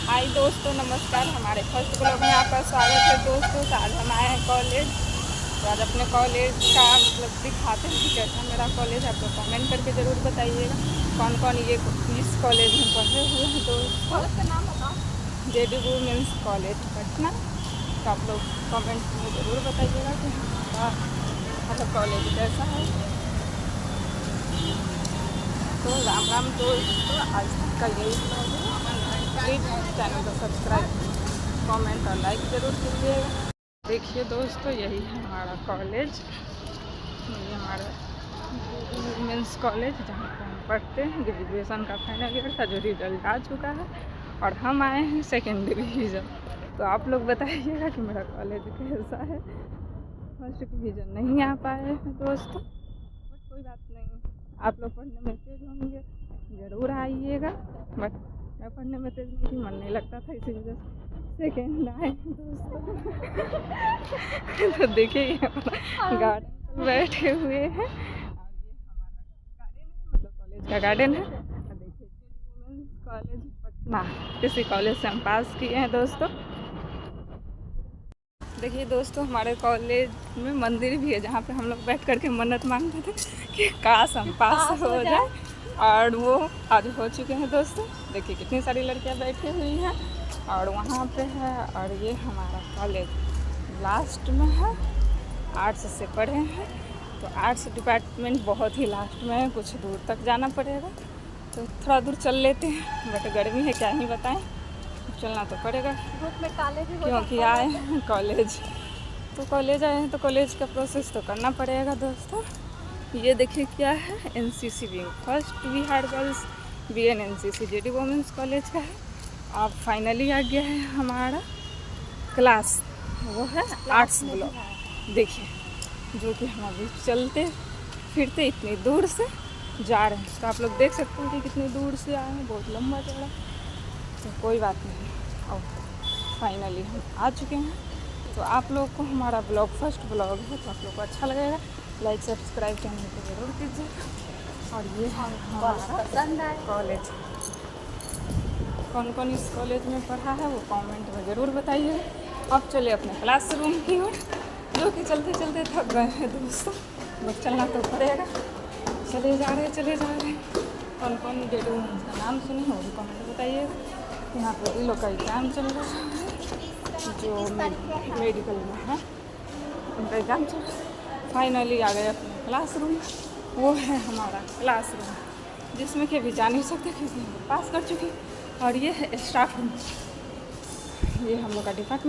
हाय दोस्तों, नमस्कार। हमारे फर्स्ट ब्लॉग में आपका स्वागत है दोस्तों। तो आज हम आए हैं कॉलेज। तो आज अपने कॉलेज का मतलब दिखाते हैं कैसा मेरा कॉलेज है। आप लोग कमेंट करके ज़रूर बताइएगा कौन कौन ये इस कॉलेज में पढ़े हुए हैं। दोस्तों कॉलेज का नाम बताओ, JD वुमेन्स कॉलेज पटना। तो आप लोग कमेंट में ज़रूर बताइएगा कि हमारा मतलब कॉलेज कैसा है। तो राम राम दोस्तों, आज तक का यही ब्लॉग है। प्लीज़ चैनल को सब्सक्राइब, कमेंट और लाइक ज़रूर कीजिएगा। देखिए दोस्तों, यही है हमारा कॉलेज। ये हमारा वुमेंस कॉलेज जहाँ पर हम पढ़ते हैं। ग्रेजुएशन का फाइनल ईयर था जो रिजल्ट आ चुका है और हम आए हैं सेकेंड डिवीज़न। तो आप लोग बताइएगा कि मेरा कॉलेज कैसा है। फर्स्ट डिवीज़न नहीं आ पाए हैं दोस्तों, बट कोई बात नहीं, आप लोग पढ़ने में तेज होंगे, ज़रूर आइएगा। बट मैं पढ़ने में तेज नहीं थी, मन नहीं लगता था, इसी वजह से सेकेंड आए दोस्तों। तो देखिए गार्डन पर बैठे हुए हैं और ये हमारा गार्डन है, मतलब कॉलेज का गार्डन है। और देखिए वुमेन्स कॉलेज पटना, इसी कॉलेज से हम पास किए हैं दोस्तों। देखिए दोस्तों, हमारे कॉलेज में मंदिर भी है जहाँ पे हम लोग बैठ करके मन्नत मांगते थे कि काश हम पास हो जाए, और वो आज हो चुके हैं दोस्तों। देखिए कितनी सारी लड़कियाँ बैठी हुई हैं और वहाँ पे है। और ये हमारा कॉलेज लास्ट में है, आर्ट्स से पढ़े हैं तो आर्ट्स डिपार्टमेंट बहुत ही लास्ट में है, कुछ दूर तक जाना पड़ेगा। तो थोड़ा दूर चल लेते हैं, बट गर्मी है क्या ही बताएं, चलना तो पड़ेगा क्योंकि आए हैं कॉलेज। तो कॉलेज आए हैं तो कॉलेज का प्रोसेस तो करना पड़ेगा दोस्तों। ये देखिए क्या है, NCC wing, first Bihar girls BNNCC JD women's college का है। अब फाइनली आ गया है हमारा क्लास, वो है आर्ट्स ब्लॉक। देखिए जो कि हम अभी चलते फिरते इतनी दूर से जा रहे हैं। तो आप लोग देख सकते हैं कि कितनी दूर से आए हैं, बहुत लंबा चौड़ा। तो कोई बात नहीं, और फाइनली हम आ चुके हैं। तो आप लोग को हमारा ब्लॉग फर्स्ट ब्लॉग है तो आप लोग को अच्छा लगेगा, लाइक सब्सक्राइब चैनल को ज़रूर कीजिए। और ये है हमारा कॉलेज। कौन कौन इस कॉलेज में पढ़ा है वो कमेंट में ज़रूर बताइए। अब चले अपने क्लासरूम की ओर, जो कि चलते चलते थक गए हैं दोस्तों, बट चलना तो पड़ेगा। चले जा रहे हैं। कौन कौन JD वुमेन्स का नाम सुनी हो वो भी कमेंट बताइए। यहाँ पर इन लोग का एग्ज़ाम चल रहा है, जो मेडिकल में है उनका एग्ज़ाम चल रहा है। फाइनली आ गए अपने क्लासरूम। वो है हमारा क्लासरूम जिसमें कि अभी जा नहीं सकते क्योंकि हम पास कर चुके। और ये है स्टाफ रूम, ये हम लोग का डिपार्टमेंट।